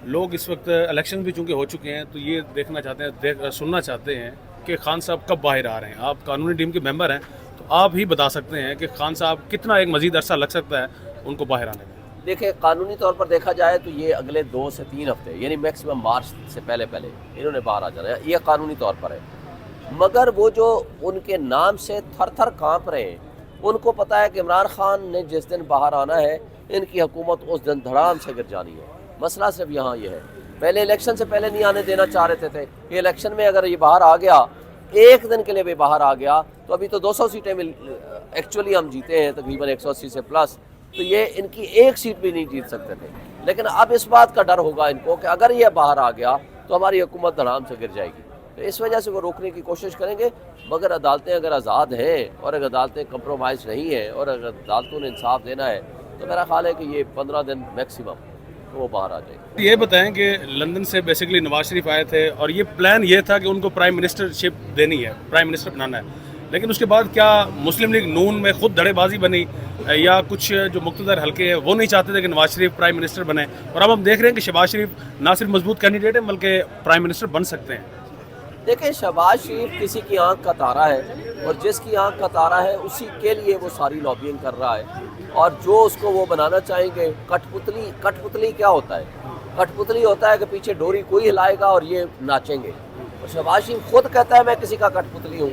لوگ اس وقت الیکشن بھی چونکہ ہو چکے ہیں تو یہ دیکھنا چاہتے ہیں سننا چاہتے ہیں کہ خان صاحب کب باہر آ رہے ہیں. آپ قانونی ٹیم کے ممبر ہیں تو آپ ہی بتا سکتے ہیں کہ خان صاحب کتنا ایک مزید عرصہ لگ سکتا ہے ان کو باہر آنے میں. دیکھیں قانونی طور پر دیکھا جائے تو یہ اگلے 2 سے 3 ہفتے یعنی میکسیمم مارچ سے پہلے انہوں نے باہر آ جانا ہے، یہ قانونی طور پر ہے. مگر وہ جو ان کے نام سے تھر تھر کانپ رہے ہیں، ان کو پتہ ہے کہ عمران خان نے جس دن باہر آنا ہے ان کی حکومت اس دن دھڑام سے گر جانی ہے. مسئلہ صرف یہاں یہ ہے، پہلے الیکشن سے پہلے نہیں آنے دینا چاہ رہے تھے کہ الیکشن میں اگر یہ باہر آ گیا، ایک دن کے لیے بھی باہر آ گیا تو ابھی تو 200 سیٹیں ایکچولی ہم جیتے ہیں تقریباً 180 سے پلس، تو یہ ان کی ایک سیٹ بھی نہیں جیت سکتے تھے. لیکن اب اس بات کا ڈر ہوگا ان کو کہ اگر یہ باہر آ گیا تو ہماری حکومت دھڑام سے گر جائے گی، تو اس وجہ سے وہ روکنے کی کوشش کریں گے. مگر عدالتیں اگر آزاد ہیں اور اگر عدالتیں کمپرومائز نہیں ہیں اور اگر عدالتوں نے انصاف دینا ہے تو میرا خیال ہے کہ یہ 15 دن میکسیمم وہ باہر آ جائے گا. یہ بتائیں کہ لندن سے بیسیکلی نواز شریف آئے تھے اور یہ پلان یہ تھا کہ ان کو پرائم منسٹرشپ دینی ہے، پرائم منسٹر بنانا ہے، لیکن اس کے بعد کیا مسلم لیگ نون میں خود دھڑے بازی بنی یا کچھ جو مقتدر حلقے ہیں وہ نہیں چاہتے تھے کہ نواز شریف پرائم منسٹر بنے، اور اب ہم دیکھ رہے ہیں کہ شہباز شریف نہ صرف مضبوط کینڈیڈیٹ ہیں بلکہ پرائم منسٹر بن سکتے ہیں. دیکھیں شہباز شریف کسی کی آنکھ کا تارا ہے اور جس کی آنکھ کا تارا ہے اسی کے لیے وہ ساری لابینگ کر رہا ہے، اور جو اس کو وہ بنانا چاہیں گے. کٹ پتلی کیا ہوتا ہے؟ کٹ پتلی ہوتا ہے کہ پیچھے ڈوری کوئی ہلائے گا اور یہ ناچیں گے. اور شہباز شریف خود کہتا ہے میں کسی کا کٹ پتلی ہوں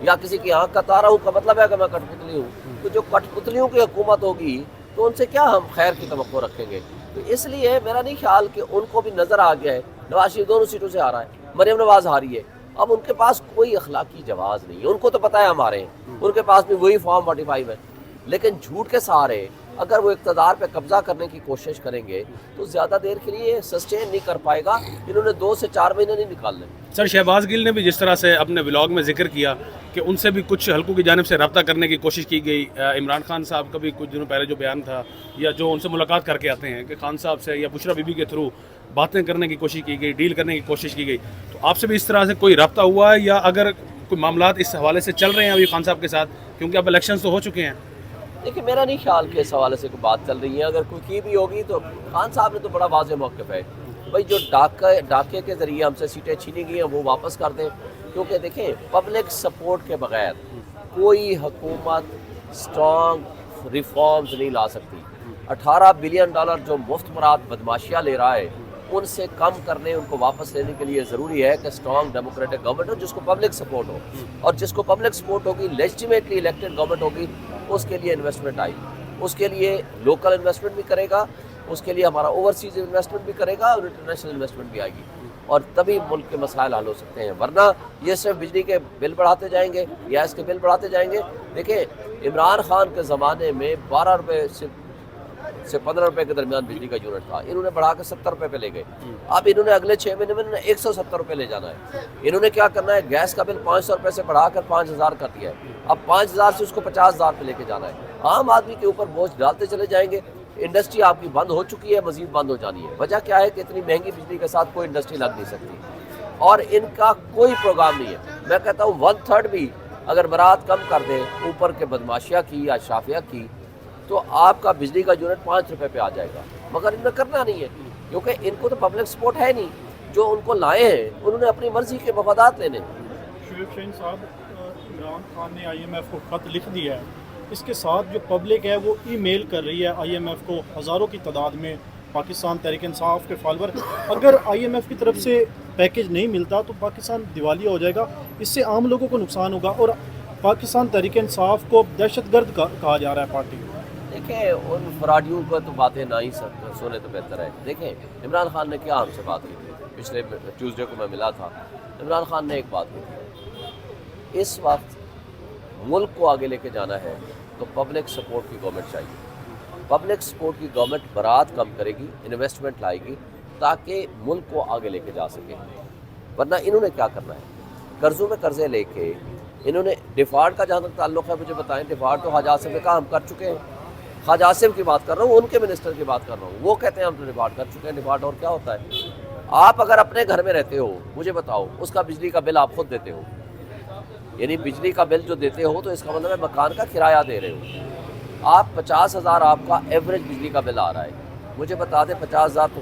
یا کسی کی آنکھ کا تارا ہوں، کا مطلب ہے کہ میں کٹ پتلی ہوں. تو جو کٹ پتلیوں کی حکومت ہوگی تو ان سے کیا ہم خیر کی توقع رکھیں گے؟ تو اس لیے میرا نہیں خیال کہ ان کو بھی نظر آ گیا ہے نواز شریف دونوں سیٹوں سے آ رہا ہے، مریم نواز ہاری ہے. اب ان کے پاس کوئی اخلاقی جواز نہیں ہے، ان کو تو پتہ ہے ہمارے ہیں، ان کے پاس بھی وہی فارم 45 ہے. لیکن جھوٹ کے سہارے اگر وہ اقتدار پہ قبضہ کرنے کی کوشش کریں گے تو زیادہ دیر کے لیے سسٹین نہیں کر پائے گا. انہوں نے 2 سے 4 مہینے نہیں نکالنے. سر شہباز گل نے بھی جس طرح سے اپنے ولاگ میں ذکر کیا کہ ان سے بھی کچھ حلقوں کی جانب سے رابطہ کرنے کی کوشش کی گئی. عمران خان صاحب کا بھی کچھ دنوں پہلے جو بیان تھا یا جو ان سے ملاقات کر کے آتے ہیں کہ خان صاحب سے یا بشرا بی بی کے تھرو باتیں کرنے کی کوشش کی گئی، ڈیل کرنے کی کوشش کی گئی. تو آپ سے بھی اس طرح سے کوئی رابطہ ہوا ہے یا اگر کوئی معاملات اس حوالے سے چل رہے ہیں ابھی خان صاحب کے ساتھ، کیونکہ اب الیکشنز تو ہو چکے ہیں؟ دیکھیں میرا نہیں خیال کہ اس حوالے سے کوئی بات چل رہی ہے. اگر کوئی کی بھی ہوگی تو خان صاحب نے تو بڑا واضح موقف ہے بھائی جو ڈاکے کے ذریعے ہم سے سیٹیں چھینی گئی ہیں وہ واپس کر دیں. کیونکہ دیکھیں پبلک سپورٹ کے بغیر کوئی حکومت اسٹرانگ ریفارمز نہیں لا سکتی. $18 بلین جو مفت مراد بدماشیاں لے رہا ہے ان سے کم کرنے، ان کو واپس لینے کے لیے ضروری ہے کہ اسٹرانگ ڈیموکریٹک گورنمنٹ ہو جس کو پبلک سپورٹ ہو، اور جس کو پبلک سپورٹ ہوگی لیجٹیمیٹلی الیکٹڈ گورنمنٹ ہوگی اس کے لیے انویسٹمنٹ آئے گی، اس کے لیے لوکل انویسٹمنٹ بھی کرے گا، اس کے لیے ہمارا اوورسیز انویسٹمنٹ بھی کرے گا اور انٹرنیشنل انویسٹمنٹ بھی آئے گی، اور تبھی ملک کے مسائل حل ہو سکتے ہیں. ورنہ یہ صرف بجلی کے بل بڑھاتے جائیں گے، گیس کے بل بڑھاتے جائیں گے. دیکھیں عمران خان کے زمانے میں 12 روپے سے 15 روپے کے درمیان بجلی کا یونٹ تھا، انہوں نے بڑھا کے 70 روپے پہ لے گئے. اب انہوں نے اگلے 6 مہینے میں 170 روپے لے جانا ہے. انہوں نے کیا کرنا ہے، گیس کا بل 500 روپے سے بڑھا کر 5000 کر دیا ہے. اب 5000 سے اس کو 50,000 پہ لے کے جانا ہے. عام آدمی کے اوپر بوجھ ڈالتے چلے جائیں گے. انڈسٹری آپ کی بند ہو چکی ہے، مزید بند ہو جانی ہے. وجہ کیا ہے کہ اتنی مہنگی بجلی کے ساتھ کوئی انڈسٹری لگ نہیں سکتی اور ان کا کوئی پروگرام نہیں ہے. میں کہتا ہوں 1/3 بھی اگر برات کم کر دیں اوپر کے بدماشیہ کی یا شافیہ کی تو آپ کا بجلی کا یونٹ 5 روپے پہ آ جائے گا. مگر ان نے کرنا نہیں ہے کیونکہ ان کو تو پبلک سپورٹ ہے نہیں. جو ان کو لائے ہیں انہوں نے اپنی مرضی کے مفادات لینے. شعیب شاہین صاحب، عمران خان نے IMF کو خط لکھ دیا ہے، اس کے ساتھ جو پبلک ہے وہ ای میل کر رہی ہے IMF کو ہزاروں کی تعداد میں، پاکستان تحریک انصاف کے فالوور. اگر IMF کی طرف سے پیکج نہیں ملتا تو پاکستان دیوالیہ ہو جائے گا، اس سے عام لوگوں کو نقصان ہوگا اور پاکستان تحریک انصاف کو دہشت گرد کہا جا رہا ہے پارٹی. دیکھیں ان فراڈیوں کو تو باتیں نہ ہی سونے تو بہتر ہے. دیکھیں عمران خان نے کیا ہم سے بات کی تھی، پچھلے ٹیوزڈے کو میں ملا تھا. عمران خان نے ایک بات کی تھی، اس وقت ملک کو آگے لے کے جانا ہے تو پبلک سپورٹ کی گورنمنٹ چاہیے. پبلک سپورٹ کی گورنمنٹ برات کم کرے گی، انویسٹمنٹ لائے گی تاکہ ملک کو آگے لے کے جا سکے. ورنہ انہوں نے کیا کرنا ہے، قرضوں میں قرضے لے کے انہوں نے ڈیفالٹ کا جہاں تک تعلق ہے مجھے بتائیں. ڈیفالٹ تو حاج آصف نے کہا ہم کر چکے ہیں. حاج آصف کی بات کر رہا ہوں، ان کے منسٹر کی بات کر رہا ہوں. وہ کہتے ہیں ہم تو ڈیفالٹ کر چکے ہیں. ڈیفالٹ اور کیا ہوتا ہے؟ آپ اگر اپنے گھر میں رہتے ہو مجھے بتاؤ اس کا بجلی کا بل آپ خود دیتے ہو، یعنی بجلی کا بل جو دیتے ہو تو اس کا مطلب ہے مکان کا کرایہ دے رہے ہو. آپ 50,000 آپ کا ایوریج بجلی کا بل آ رہا ہے. مجھے بتا دیں 50,000 تو